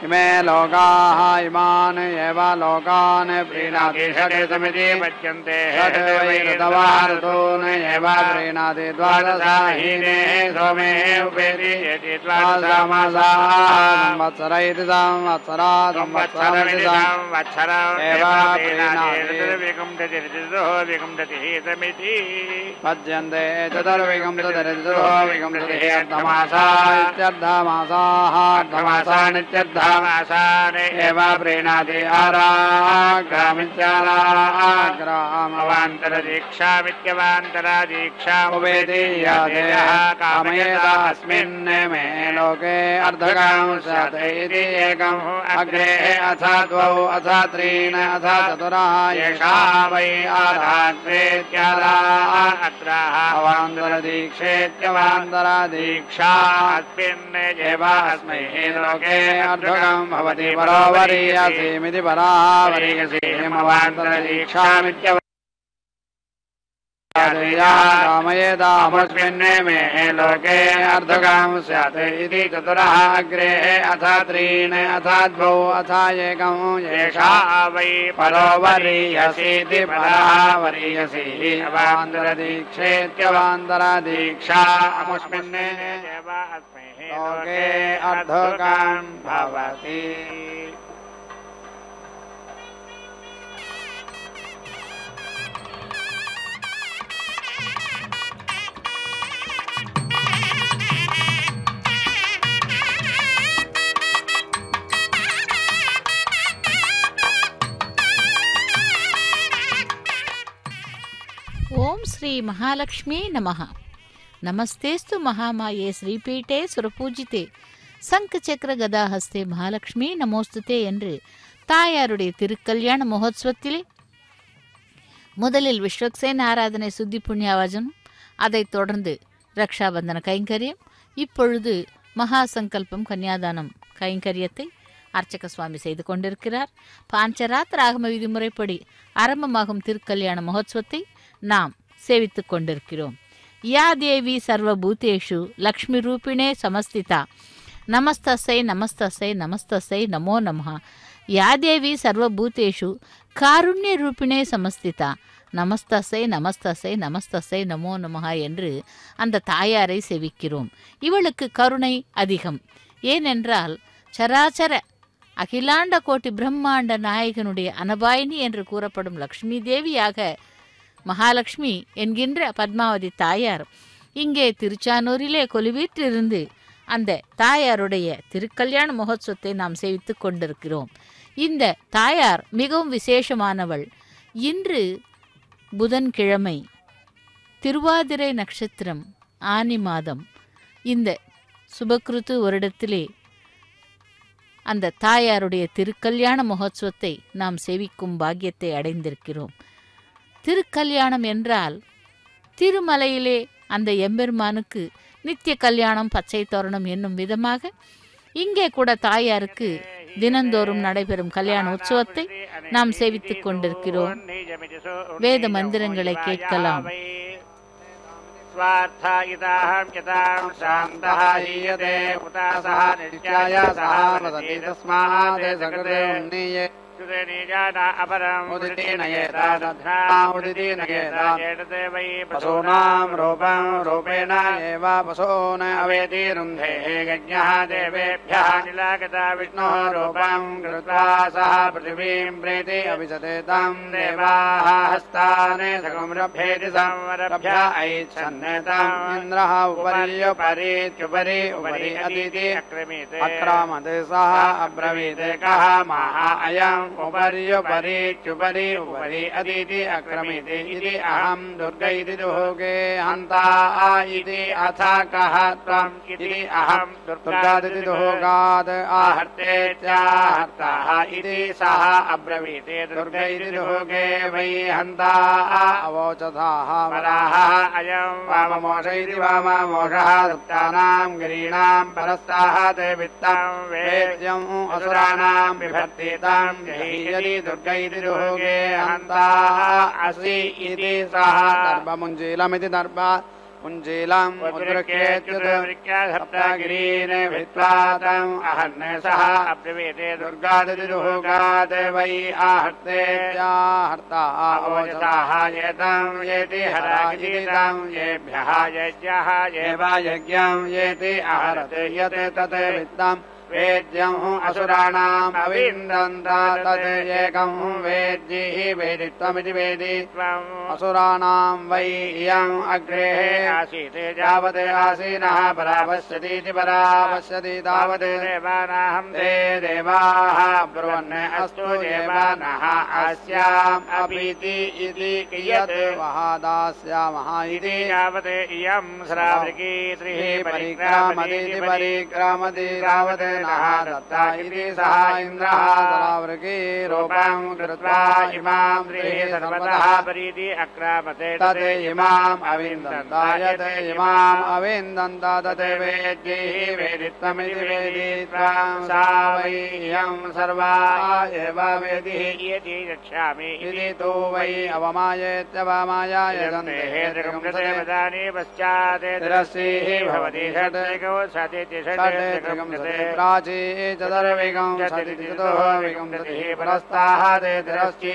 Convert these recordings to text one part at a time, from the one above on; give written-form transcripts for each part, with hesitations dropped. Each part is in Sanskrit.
इमे लोकाः इमान् एव लोकान् प्रीणाति षट् समिति पच्यन्ते षट् वै ऋतवान् एव प्रीणाति द्वादशाहीने सोमे उपेति द्वादशमासाः संवत्सर इति संवत्सरा संवत्सरमिति संवत्सरम् एव प्रीणाति समिति पच्यन्ते चतुर्विंशतिर्विंशतिः अर्धमासाः अर्धमासान् एव प्रीणाति अवान्तरदीक्षामित्यवान्तरादीक्षामुपेति यः कामयेत अस्मिन् मे लोके अर्धकां स्यात् इति एकम् अग्रे अथ द्वौ अथ त्रीन् अथ चतुरः एषा वै आधात्रेत्यादा अत्र अवान्तरदीक्षेत्यवान्तरादीक्षा अस्मिन् एव अस्मै लोके अर्धकं भवति परो वरीयसीमिति पराः वरीयसीमवान्तरदीक्षामित्यव कामयेतामस्मिन् मे लोके अर्धकं स्यात् इति चतुरः अग्रे अथ त्रीन् अथ द्वौ अथ एकम् एषा वै परो वरीयसीति पराः वरीयसी अवान्तरदीक्षेत्यवान्तरदीक्षा अमुस्मिन् एव अस्मै लोके अर्धकं भवति। ओम श्री महालक्ष्मी नमः। नमस्तेस्तु महामाये श्रीपीठे सुरपूजिते சங்க சக்கர கதாஹஸ்தே மகாலட்சுமி நமோஸ்துதே என்று தாயாருடைய திருக்கல்யாண மகோத்சவத்திலே முதலில் விஸ்வக்சேன ஆராதனை சுத்தி புண்ணியாவாஜனம், அதைத் தொடர்ந்து ரக்ஷாபந்தன கைங்கரியம், இப்பொழுது மகா சங்கல்பம் கன்னியாதானம் கைங்கரியத்தை அர்ச்சக சுவாமி செய்து கொண்டிருக்கிறார். பாஞ்சராத்திர ஆகம விதிமுறைப்படி ஆரம்பமாகும் திருக்கல்யாண மகோத்சவத்தை நாம் சேவித்துக் கொண்டிருக்கிறோம். யா தேவி சர்வபூதேஷு லக்ஷ்மி ரூபிணே சமஸ்திதா நமஸ்தசை நமஸ்தசை நமஸ்தசை நமோ நமஹ. யா தேவி சர்வபூதேஷு காருண்ய ரூபிணே சமஸ்திதா நமஸ்தசை நமஸ்தசை நமஸ்தசை நமோ நமஹ என்று அந்த தாயாரை சேவிக்கிறோம். இவளுக்கு கருணை அதிகம். ஏனென்றால் சராச்சர அகிலாண்ட கோட்டி பிரம்மாண்ட நாயகனுடைய அனபாயினி என்று கூறப்படும் லக்ஷ்மி தேவியாக மகாலட்சுமி என்கின்ற பத்மாவதி தாயார் இங்கே திருச்சானூரிலே கொலுவீற்றிருந்து அந்த தாயாருடைய திருக்கல்யாண மகோத்சவத்தை நாம் சேவித்துக் கொண்டிருக்கிறோம். இந்த தாயார் மிகவும் விசேஷமானவள். இன்று புதன்கிழமை, திருவாதிரை நட்சத்திரம், ஆனி மாதம், இந்த சுபக்ருத்து வருடத்திலே அந்த தாயாருடைய திருக்கல்யாண மகோத்சவத்தை நாம் சேவிக்கும் பாக்கியத்தை அடைந்திருக்கிறோம். திருக்கல்யாணம் என்றால் திருமலையிலே அந்த எம்பெருமானுக்கு நித்திய கல்யாணம் பச்சை தோரணம் என்னும் விதமாக இங்கே கூட தாயாருக்கு தினந்தோறும் நடைபெறும் கல்யாண உற்சவத்தை நாம் சேவித்துக் கொண்டிருக்கிறோம். வேத மந்திரங்களை கேட்கலாம். पशूनां रूपं रूपेण एव पशून् अवेति रुन्धे यज्ञः देवेभ्यः निलागता विष्णोः रूपं कृत्वा सः पृथिवीं प्रेति अभिषते तं देवाः हस्ताने सकमरभ्येति संवरभ्य ऐच्छन्नतम् इन्द्रः उपर्युपरीत्युपरि उपरि अदिति अक्रामते सः अब्रवीते कः महा अयम् उपर्युपरीत्युपरि उपरि अदिति अक्रमीते इति अहं दुर्गा इति दुहोगे हन्ता इति अथ कः त्वम् इति अहं दुर्गादिति दुहोगाद् आहर्तेत्याहर्ताः इति सः अब्रवीते दुर्गा इति दुहोगे वै हन्ता अवोचथाः वराहः अयं वाममोष इति वाममोषः दुप्तानां गिरीणां परस्ताः ते वित्तं वेद्यम् असुराणां बिभर्तितां जहीयति दुर्गा इति दुहोगे हन्ता असि इति सः दर्भमुञ्जीलमिति दर्भ पुञ्जीलम् उद्दृक्येत्युद्दृक्यासप्तगिरीन् भित्त्वा तम् अहर्णे सह अब्रवीते दुर्गादिरुहुगात् वै आहर्तेऽहर्ता अवोचसाः येतम् येति हरागितम् येभ्यः यज्ञः ये वा यज्ञम् येति अहरत् यत् तत् वित्तम् वेद्यम् असुराणाम् अविन्दन्त तत् एकम् वेद्यैः वेदित्वमिति वेदित्वम् असुराणाम् वै इयम् अग्रे आसीत् यावत् आसीनः परापश्यतीति परापश्यति तावत् देवानाहम् ते देवाः ब्रुवन् अस्तु देवानः अस्याम् अपीति इति कियत् वहादास्यामः इति यावत् इयम् श्रावृकी त्रिः परिक्रामतीति परिक्रामति तावत् दत्ता इति सः इन्द्रः श्रावृकी रूपम् कृत्वा इमाम् त्रिः सर्वतः परीति अक्रामते तत् इमाम् अविन्दन्त यत् इमाम् अविन्दन्त तत् वेद्यैः वेदित्वमिति वेदित्वम् सा वै इयम् सर्वा एव वेदिः इति रक्ष्यामि इति तु वै अवमायेत्यवमायायदन्तेः पश्चात् तिरस्यैः भवति षट् सतिति षट् प्राची चतुर्विगम् चतुर्विगम् विगम्यतिः परस्ताः ते तिरश्ची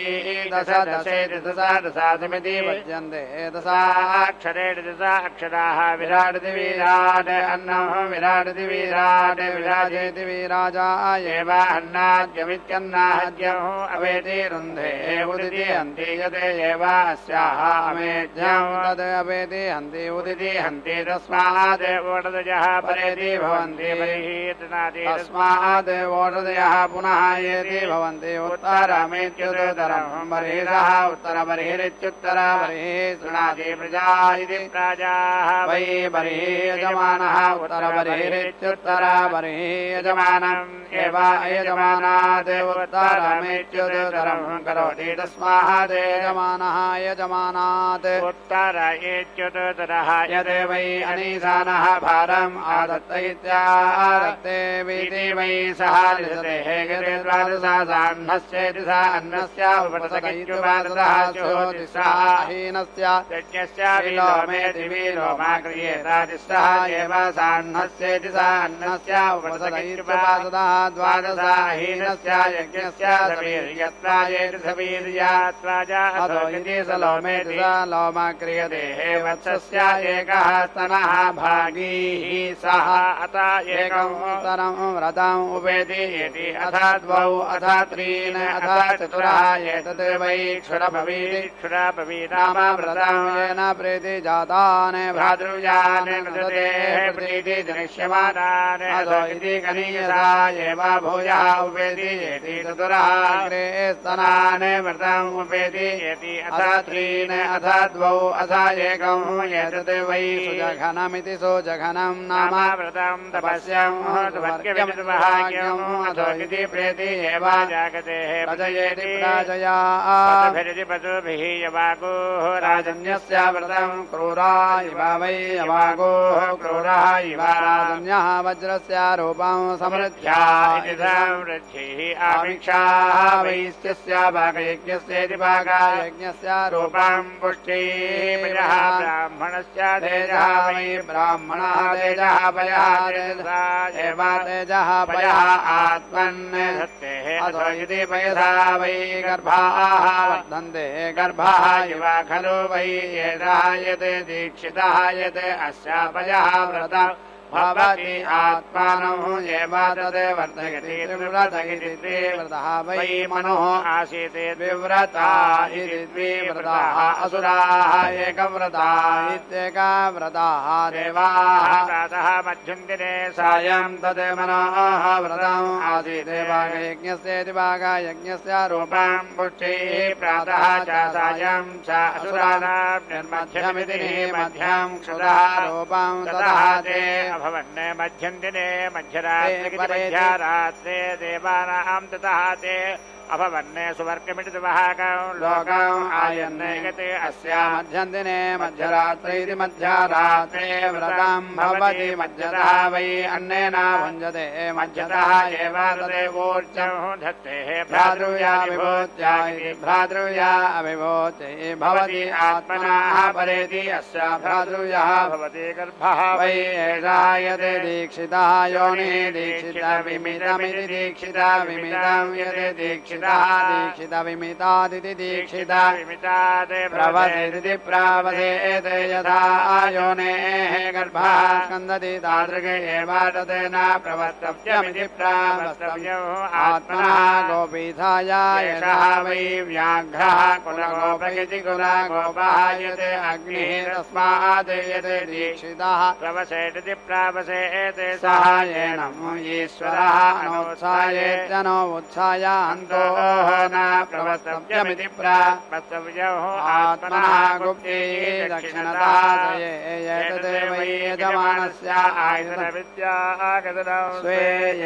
दश दशेति दशा दशासमिति पद्यन्ते दशाक्षरेण दशा अक्षराः विराटति विराट अन्नः विराटति विराट विराजेति विराजा एव अन्नाद्यमित्यन्नाद्यः अवेति रुन्धे उदिति हन्ति यते एव अस्याः अमेध्यम् तद् अवेति हन्ति उदिति हन्ति तस्मात् ओषधयः परेति भवन्ति तस्मात् ओषधयः पुनः येति भवन्ति उत्तरमेत्युत्तरम् बर्हिषः उत्तरबर्हिरित्युत्तरबर्हिः शृणाति प्रजा इति प्रजाः वै बर्हिः यजमानः उत्तरबर्हिरित्युत्तरबर्हिः यजमानम् एव यजमानात् उत्तरमेत्युत्तरम् करोति तस्मात् यजमानः यजमानात् उत्तर इत्युत्तरः यद् वै अनीशानः भारम् आदत्त इत्यादत्ते वीति वै सः लिखतेः द्वादशान्नस्येति सा अन्नस्य उपसकैत्युपादतः चोतिस्रः हीनस्य यज्ञस्य विलोमेति विलोमा क्रियेत तिस्रः एव सान्नस्येति सा अन्नस्य उपसकैत्युपादतः द्वादशा हीनस्य यज्ञस्य सवीर्यत्वायेति सवीर्यात्वाजा अथो इति सलोमेति सा लोमा क्रियते वत्सस्य एकः स्तनः भागीः सः अत एकम् उत्तरम् व्रतम् उपेति इति अथ द्वौ अथ त्रीन् अथ चतुरः एतत् वै क्षुरभवी नाम व्रतम् येन प्रीति जातान् भ्रातृव्यान् कृतेः प्रीति जनिष्यमानान् अथो इति कनीयसा एव भूयः उपेति इति चतुरः अग्रे स्तनान् व्रतम् उपेति इति अथ त्रीन् अथ द्वौ अथ एकम् एतत् वै सुजघनमिति सुजघनम् नाम व्रतम् तपस्यम् अथो इति प्रेति एव जागतेः प्रजयेति प्राजया पशुभिः यवागोः राजन्यस्य व्रतम् क्रूरा इव वै यवागोः क्रूरः इव राजन्यः वज्रस्य रूपम् समृद्ध्या इति समृद्धिः आमिक्षाः वैश्यस्य भागयज्ञस्येति भागयज्ञस्य रूपम् पुष्टिः ब्राह्मणस्य तेजः वै ब्राह्मणः तेजः पयः एव तेजः पयः आत्मन् धत्तेः अथो इति पयसा वै गर्भाः वर्धन्ते गर्भाः इव खलु वै येषः यत् दीक्षितः यत् अस्य पयः व्रतम् भवति आत्मानः एव तद् वर्धयति विव्रत इति द्विव्रतः वै मनोः आसीत् विव्रता इति द्विव्रताः असुराः एकव्रता इत्येकव्रताः देवाः प्रातः मध्युन्दिने सायं तद् मनोः व्रतम् आसीत् भागयज्ञस्येति भागयज्ञस्य रूपं पुष्टिः प्रातः च सायं च असुराणां निर्मध्यमिति मध्यं क्षुरः रूपं ततः ते भवन् मध्यन्दिने मध्यरात्रे मध्यरात्रे देवानां ततः ते अभवन्ने सुवर्गमिति सुवहाकं लोकम् आयन्ने गते अस्या मध्यन्दिने मध्यरात्रीति मध्यरात्रे व्रतं भवति मध्यतः वै अन्नेन भुञ्जते मध्यतः एव तदेवोर्जं धत्ते भ्रातृव्या विभूत्या इति भ्रातृव्या अविभूति भवति आत्मनः परेति अस्य भ्रातृव्यः भवति गर्भः वै एषः यदि दीक्षितः योनिः दीक्षितविमितमिति दीक्षितविमितं यदि दीक्षितः दीक्षितविमितादिति दीक्षितविमितात् प्रवसेदिति प्रावसेते यथा योनेः गर्भः स्कन्दति तादृगे एव तदेन प्रवर्तव्यमिति प्रावस्तव्यम् आत्मनः गोपीठाय एषः वै व्याघ्रः कुलगोपयति कुलगोपः यते अग्निः तस्मात् यते दीक्षितः प्रवसेदिति प्रावसेते सः येनम् ईश्वरः अनोत्सायेत्यनो उत्साय अन्तोः न प्रवस्तव्यमिति प्रावस्तव्यम् आत्मनः गुप्ते दक्षिणतः एतदे वै यजमानस्य आयतनविद्या आगतनम् स्वे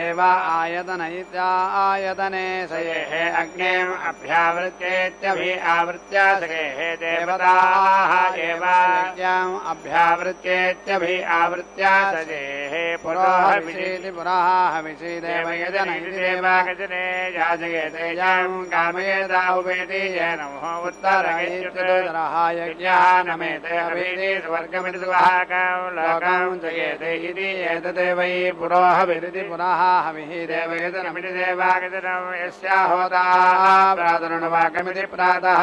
एव आयतन इत्यायतने स येः अग्निम् अभ्यावृत्येत्यभिआवृत्य सखेः देवताः एव यज्ञम् अभ्यावृत्येत्यभिआवृत्य सजेः पुरोहविषीति पुराहविषि देवयजन इति देवागजने याजयेते यम् कामयेदाहुवेति येन उत्तरगैत्युदरः यज्ञः नमेते अभिति स्वर्गमिति सुवहाकं लोकं जयेते इति एतदे वै पुरोहविरिति पुराहविः देवयजनमिति देवागजनं यस्य होता प्रातरुणवाकमिति प्रातः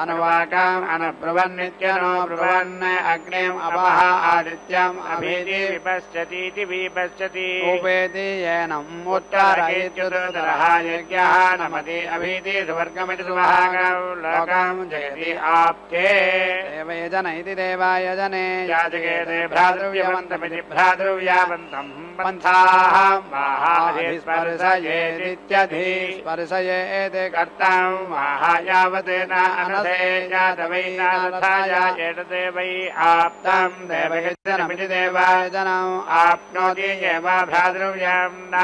अनुवाकम् अनब्रुवन्नित्यनो ब्रुवन् अग्निम् अपः आदित्यम् अभीति विपश्यतीति विपश्यति उपेति येनम् उत्तरगैत्युदरः यज्ञः नमति अभीति स्वर्गमिति सुवहाकं लोकं जयति आप्ते देवयजन इति देवायजने याजयेते भ्रातृव्यवन्तमिति भ्रातृव्यावन्तम् पन्थाः माहास्पर्शयेदित्यधि स्पर्शयेते कर्तम् माहायावतेन एतदे वै आप्तम् देवयजनमिति देवायजनम् आप्नोति एव भ्रातृव्यं न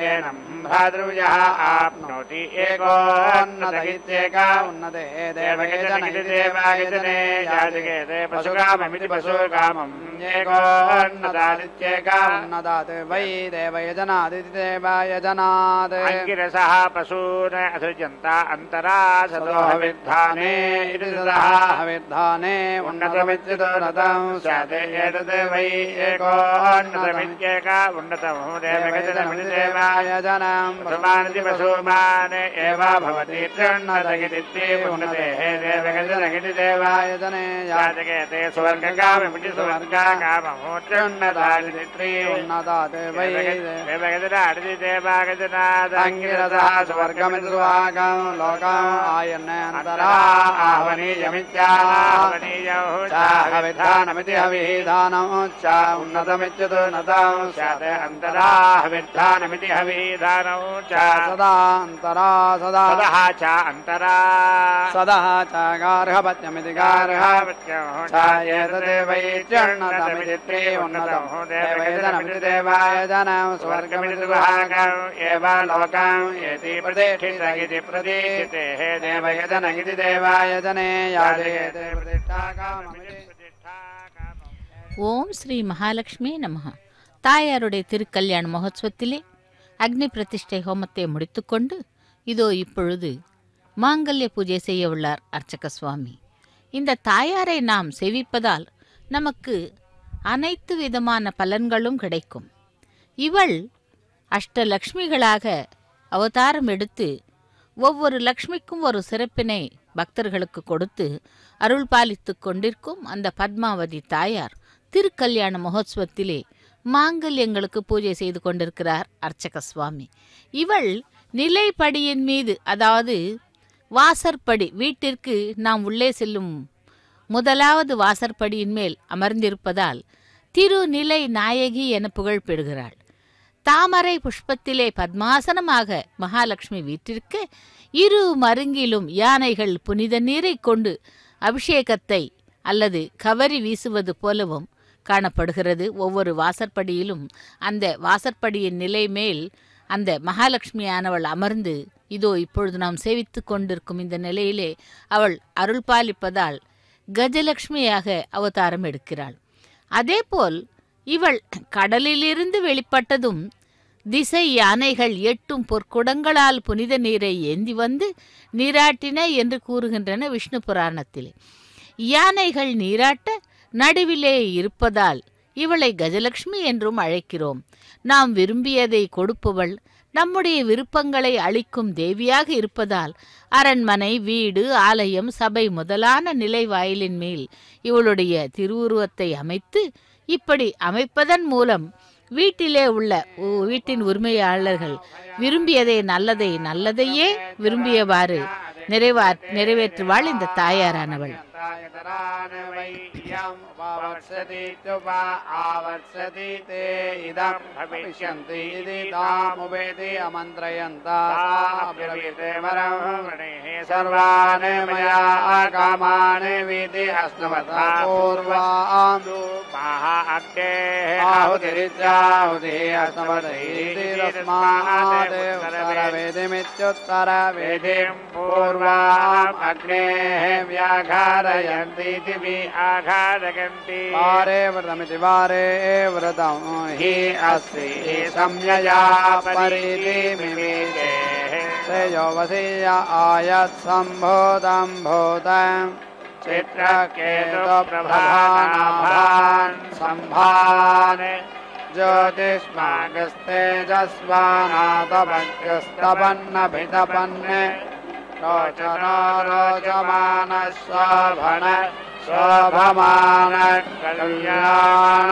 येनम् भ्रातृव्यः आप्नोति एकोन्नत इत्येक उन्नते देवयजन इति देवायजने याजयेते पशुकाममिति पशुकामम् एकोन्नतादित्येक उन्नतात् वै देवयजनादिति देवायजनात् अंगिरसः पशून् असृजन्त अन्तरा सदोहविद्धाने इति सदः हविद्धाने उन्नतमित्युन्नतं स्यात् एतद् वै एकोन्नतमित्येक उन्नतं देवयजनमिति देवायजनं पशुमानिति पशुमान् एव भवति त्र्युन्नत इति उन्नतेः देवयजन इति देवायजने याजयेते स्वर्गकाममिति स्वर्गकामम् त्र्युन्नतादिति त्रिउन्नतात् वै देवयजनादिति देवायजनात् अंगिरसः स्वर्गमिति सुवहाकं लोकम् आयन्ने अन्तरा आह्वनीयमित्याह्वनीयमिति हविधानं च उन्नतमित्युन्नतं स्यात् अन्तरा हविधानमिति हविधानं च सदा अन्तरा सदा सदः च अन्तरा सदः च गार्हपत्यमिति गार्हपत्यं च एतदे वै त्र्युन्नतमिति त्रिउन्नतं देवयजनमिति देवायजनं स्वर्गमिति सुवहाकम् एव लोकम् एति प्रतिष्ठित इति प्रतिष्ठितेः देवयजन इति देवायजने याजयेते प्रतिष्ठाकाममिति प्रतिष्ठाकामम् ஓம் ஸ்ரீ மகாலட்சுமி நமஹ. தாயாருடைய திருக்கல்யாண மகோத்சவத்திலே அக்னி பிரதிஷ்டை ஹோமத்தை முடித்துக்கொண்டு இதோ இப்பொழுது மாங்கல்ய பூஜை செய்ய உள்ளார் அர்ச்சக சுவாமி. இந்த தாயாரை நாம் சேவிப்பதால் நமக்கு அனைத்து விதமான பலன்களும் கிடைக்கும். இவள் அஷ்டலக்ஷ்மிகளாக அவதாரம் எடுத்து ஒவ்வொரு லக்ஷ்மிக்கும் ஒரு சிறப்பினை பக்தர்களுக்கு கொடுத்து அருள் பாலித்து கொண்டிருக்கும் அந்த பத்மாவதி தாயார் திருக்கல்யாண மகோத்சவத்திலே மாங்கல்யங்களுக்கு பூஜை செய்து கொண்டிருக்கிறார் அர்ச்சக சுவாமி. இவள் நிலைப்படியின் மீது, அதாவது வாசற்படி, வீட்டிற்கு நாம் உள்ளே செல்லும் முதலாவது வாசற்படியின் மேல் அமர்ந்திருப்பதால் திருநிலை நாயகி என புகழ் பெறுகிறாள். தாமரை புஷ்பத்திலே பத்மாசனமாக மகாலட்சுமி வீட்டிற்க இரு மருங்கிலும் யானைகள் புனித நீரை கொண்டு அபிஷேகத்தை அல்லது கவரி வீசுவது போலவும் காணப்படுகிறது. ஒவ்வொரு வாசற்படியிலும் அந்த வாசற்படியின் நிலை மேல் அந்த மகாலட்சுமியானவள் அமர்ந்து இதோ இப்பொழுது நாம் சேவித்துக் கொண்டிருக்கும் இந்த நிலையிலே அவள் அருள் பாலிப்பதால் கஜலட்சுமியாக அவதாரம் எடுக்கிறாள். அதேபோல் இவள் கடலிலிருந்து வெளிப்பட்டதும் திசை யானைகள் 8 பொற்குடங்களால் புனித நீரை ஏந்தி வந்து நீராட்டின என்று கூறுகின்றன விஷ்ணு புராணத்திலே. யானைகள் நீராட்ட நடுவிலே இருப்பதால் இவளை கஜலட்சுமி என்றும் அழைக்கிறோம். நாம் விரும்பியதை கொடுப்பவள், நம்முடைய விருப்பங்களை அளிக்கும் தேவியாக இருப்பதால் அரண்மனை, வீடு, ஆலயம், சபை முதலான நிலை வாயிலின் மேல் இவளுடைய திருவுருவத்தை அமைத்து, இப்படி அமைப்பதன் மூலம் வீட்டின் உரிமையாளர்கள் விரும்பியதை நல்லதையே விரும்பியவாறு நிறைவேற்றுவாள் இந்த தாயாரானவள். சர்வாணி மயா காமானி வீதி அஸ்னவதா பூர்வாம் ஆஹுதிரித்யாஹுதி அஸ்னவதைதி தஸ்மாத் உத்தரவேதிமித்யுத்தர வேதிம் பூர்வாம் அக்னேஹ व्याघारयन्ति दिवि आघारयन्ति वारे व्रतमिति वारे व्रतं हि अस्ति संयया परिधि मिमिते श्रेयो वसीय आयत् सम्भूतं भूतं चित्रकेतुप्रभानाभान् सम्भान् ज्योतिष्मागस्तेजस्वानातपज्ञस्तपन्नभितपन् रोचनो रोचमान शोभन शोभमान कल्याण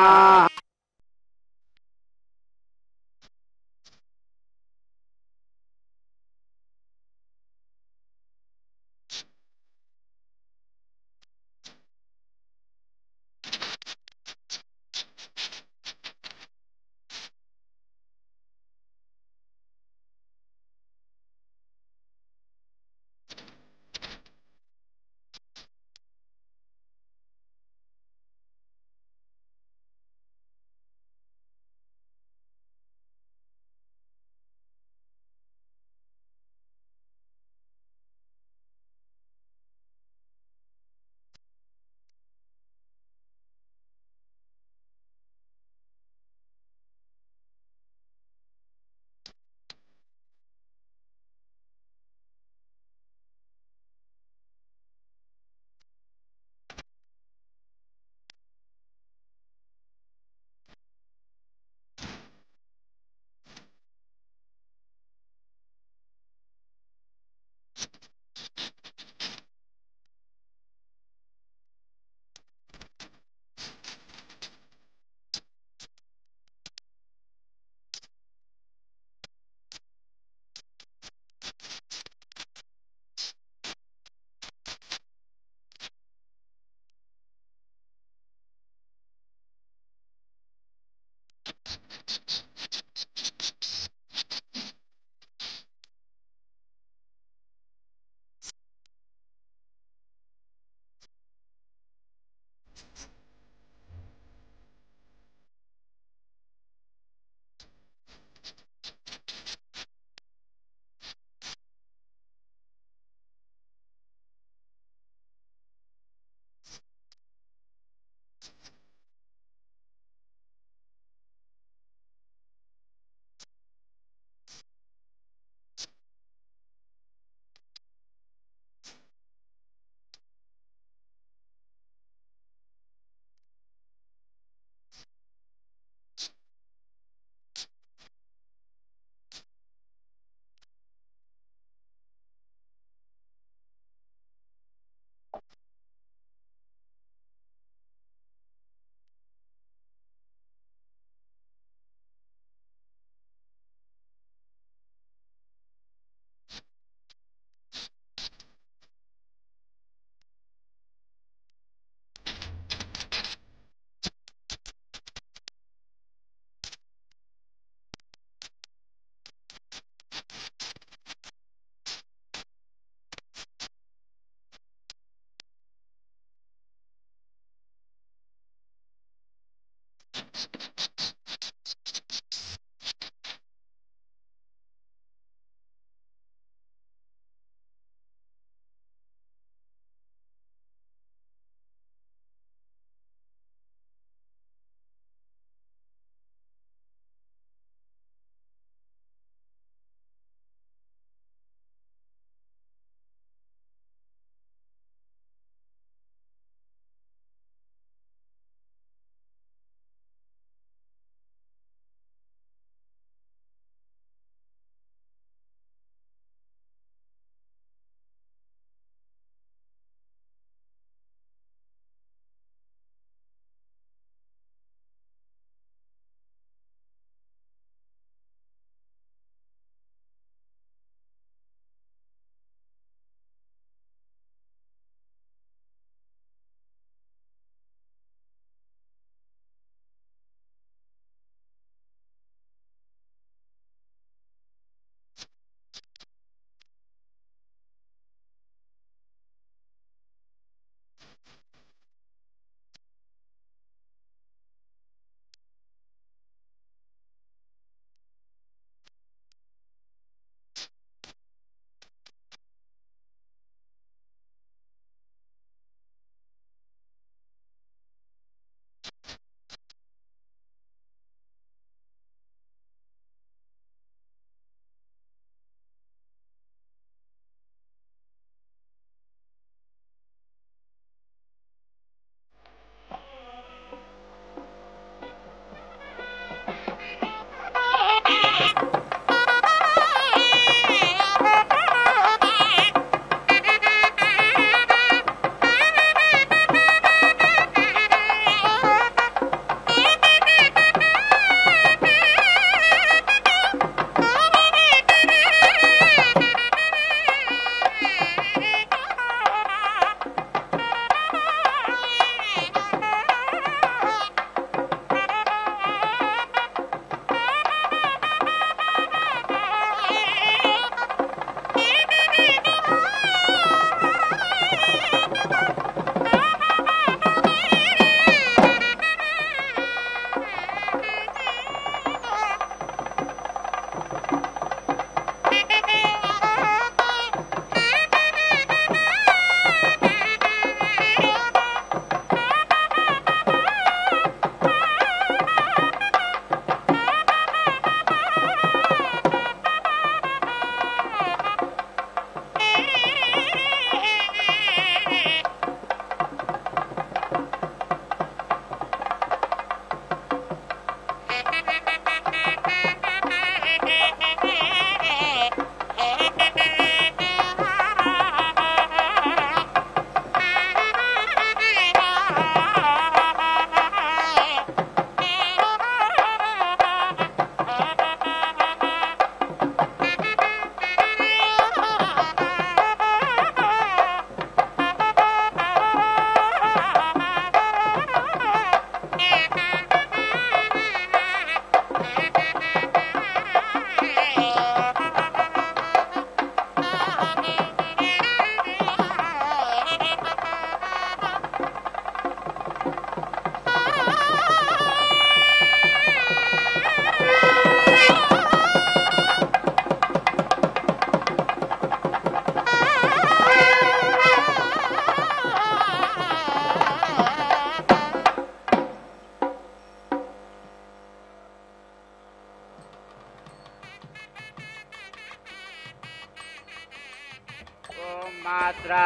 మాత్రా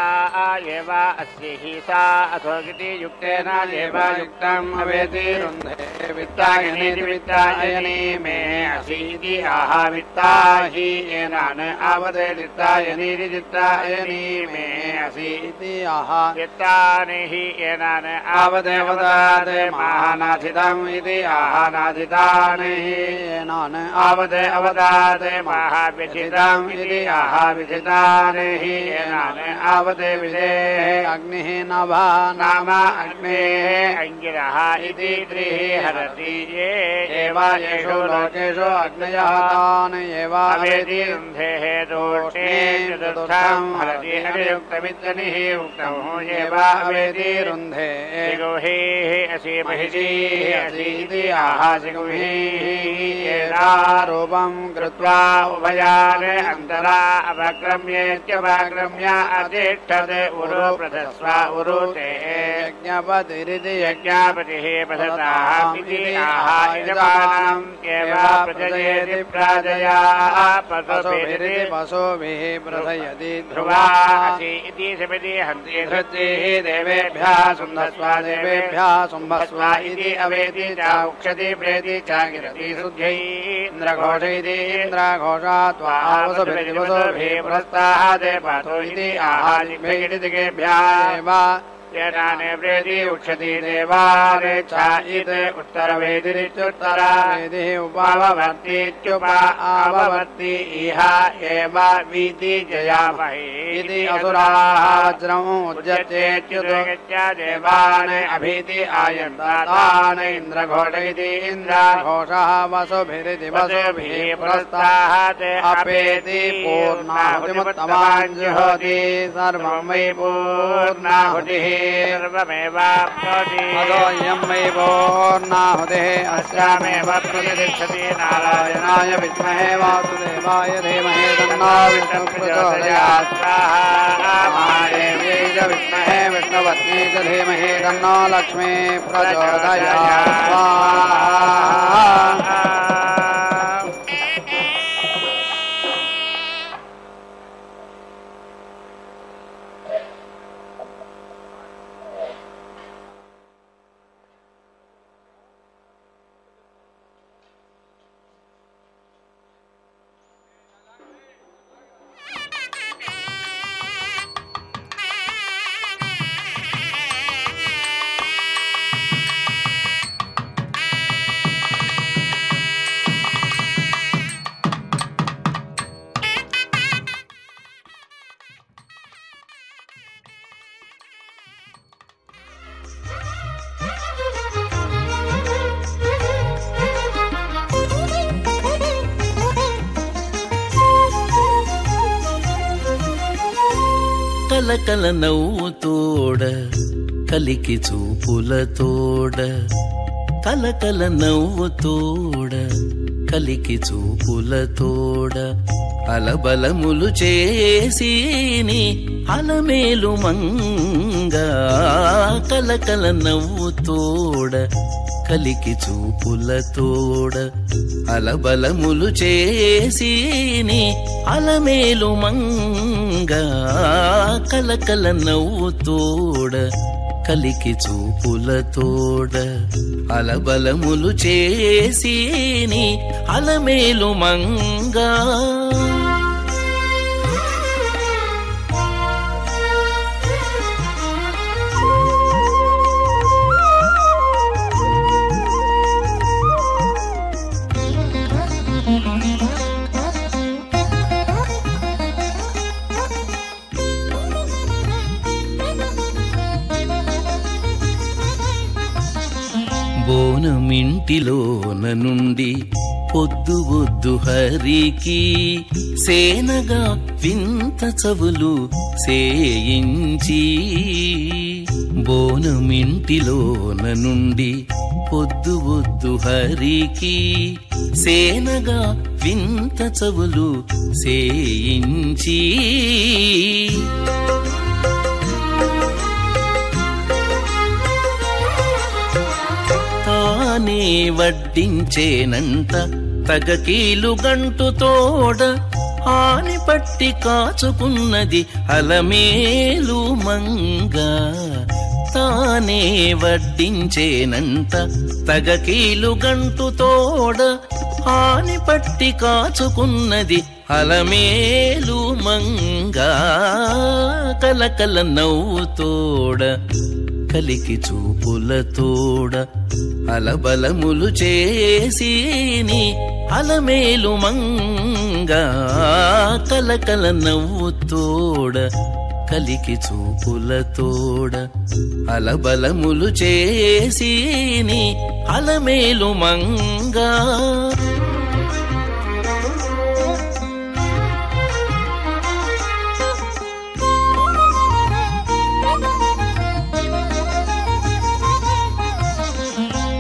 ఏవ అస్య సా అథోగితి యుక్తేన ఏవ యుక్తం అవేతి రుంధే విత్తాయనేతి విత్తాయనే మే అసీతి ఆహ విత్తాహి ఏనాన్ ఆవదే విత్తాయనేతి విత్తాయనే మే అసీతి ఆహ విత్తాని హి ఏనాన్ ఆవదే వదాదే మహానాథితం ఇది ఆహ నాథితాని హి ఏనాన్ ఆవదే అవదాదే మహావిచితం ఇది ఆహ విచితాని హి ఏనాన్ ఆవదే విదేహ అగ్నిః నభా నామ అగ్నేః అంగిరః ఇతి త్రిః హరతి ఏవాయేషు లోకేషు అగ్నయః తాన్ ఏవావేతి రుంధేః దోషే చతుర్థం హరతి అభియుక్తమిత్యనిః ఉక్తం ఏవావేతి రుంధే సిగుహేః అసి మహిషీః అసీతి ఆహ సిగుహేః ఏనారూపం కృత్వా ఉభయాన్ అంతరా అవక్రమ్యేత్యవక్రమ్య అతిష్ఠత్ ఉరు ప్రధస్వ ఉరుతే యజ్ఞపతిరితి యజ్ఞపతిః ప్రసతాః ఇతి ఆహ యజమానం ఏవ ప్రజయేతి ప్రాజయా పశుభిరితి పశుభిః ప్రసయతి ధ్రువాసి ఇతి సమితి హంతి ధృతిః దేవేభ్యः శుంభస్వ దేవేభ్యः శుంభస్వ ఇతి అవేతి చ ఉక్షతి ప్రేతి చ గిరతి శుద్ధ్యై ఇంద్రఘోషైతి ఇంద్రఘోషాత్ వా వసుభిరితి వసుభిः పురస్తాః దేవాతో ఇతి ఆహ జిహ్వైతి దిగేభ్యः ఏవ ఏనానే ప్రేతి ఉక్షతి దేవారే చ ఇత్ ఉత్తరవేదిరిత్యుత్తరవేదిః ఉపావవర్తిత్యుప ఆవవర్తి ఇహ ఏవ వీతి జయామహే ఇతి అసురాः వజ్రం ఉజ్జతేత్యుదగత్య దేవాన్ అభీతి ఆయంత తాన్ ఇంద్రఘోషైతి ఇంద్రఘోషः వసుభిరితి వసుభిः పురస్తాః తే అపేతి పూర్ణాహుతిముత్తమాన్ జుహోతి సర్వం వై పూర్ణాహుతిః అదోయం వై పూర్ణాహుతిః అస్యామేవ ప్రతిష్ఠతి నారాయణాయ విద్మహే వాసుదేవాయ ధీమహి తన్నో విష్ణుః ప్రచోదయాత్ మహాదేవ్యై చ విద్మహే విష్ణుపత్న్యై చ ధీమహి తన్నో లక్ష్మీః ప్రచోదయాత్ స్వాహా. కలకల నవ్వుతోడ కలికి చూపులతోడ కలకల నవ్వుతోడ కలికి చూపులతోడ అలబలములు చేసిని అలమేలు మంగా కలకల నవ్వుతోడ కలికి చూపులతోడ అలబలములు చేసిని అలమేలు మంగా కలకల నవ్వుతోడ కలికి చూపులతోడ అలబలములు చేసిని అలమేలు మంగా బోనమింటిలోన నుండి పొద్దు వద్దు హరికి సేనగా వింత చవులు సేయించి బోనమింటిలోన నుండి పొద్దు వద్దు హరికి సేనగా వింత చవులు సేయించి తానే వడ్డించేనంట తగకీలు గంటు తోడ ఆని పట్టి కాచుకున్నది అలమేలు మంగ. తానే వడ్డించేనంట తగకీలు గంటు తోడ. ఆని పట్టి కాచుకున్నది అలమేలు మంగ. కలకల నవ్వుతోడ కలికి చూపులతోడ అలబలములు చేసిని అలమేలు మంగ. కలకల నవ్వుతోడ కలికి చూపులతోడ అలబలములు చేసిని అలమేలు మంగ.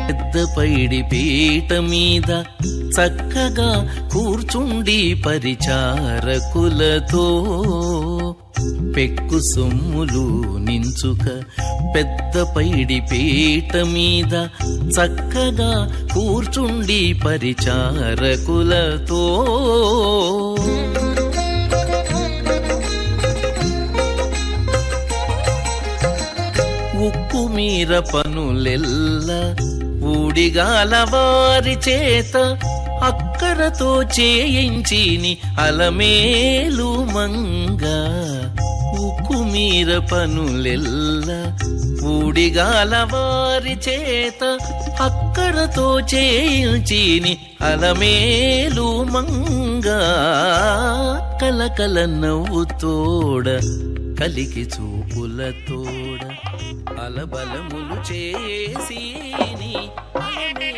పెద్ద పైడి పీట మీద చక్కగా కూర్చుండి పరిచారకులతో పెక్కు సొమ్ములు నించుక. పెద్ద పైడి పీట మీద చక్కగా కూర్చుండి పరిచారకులతో ఉక్కు మీర పనులెల్ల ఊడిగాల వారి చేత అక్కరతో చేయించిని అలమేలు మంగ. ఉక్కు మీర పనులెల్ల ఊడిగాల వారి చేత అక్కరతో చేయించిని అలమేలు మంగ. కలకల నవ్వుతోడ కలికి చూపులతోడ అలబలములు చేసిని అలమేలు మంగ.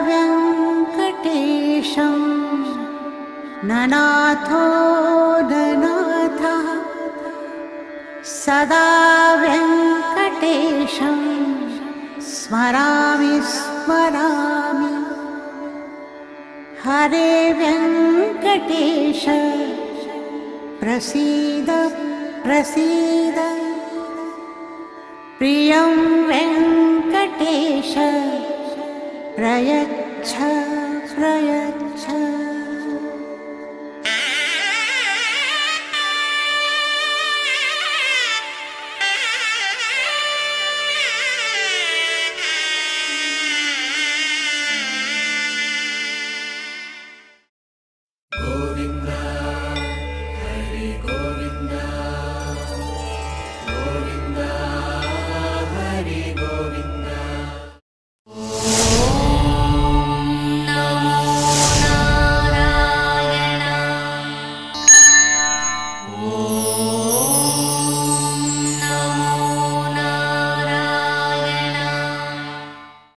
वेङ्कटेशं ननाथो ननाथः सदा वेङ्कटेशं स्मरामि स्मरामि। हरे वेङ्कटेश प्रसीद प्रसीद। प्रियं वेङ्कटेश प्रयच्छ प्रयच्छ।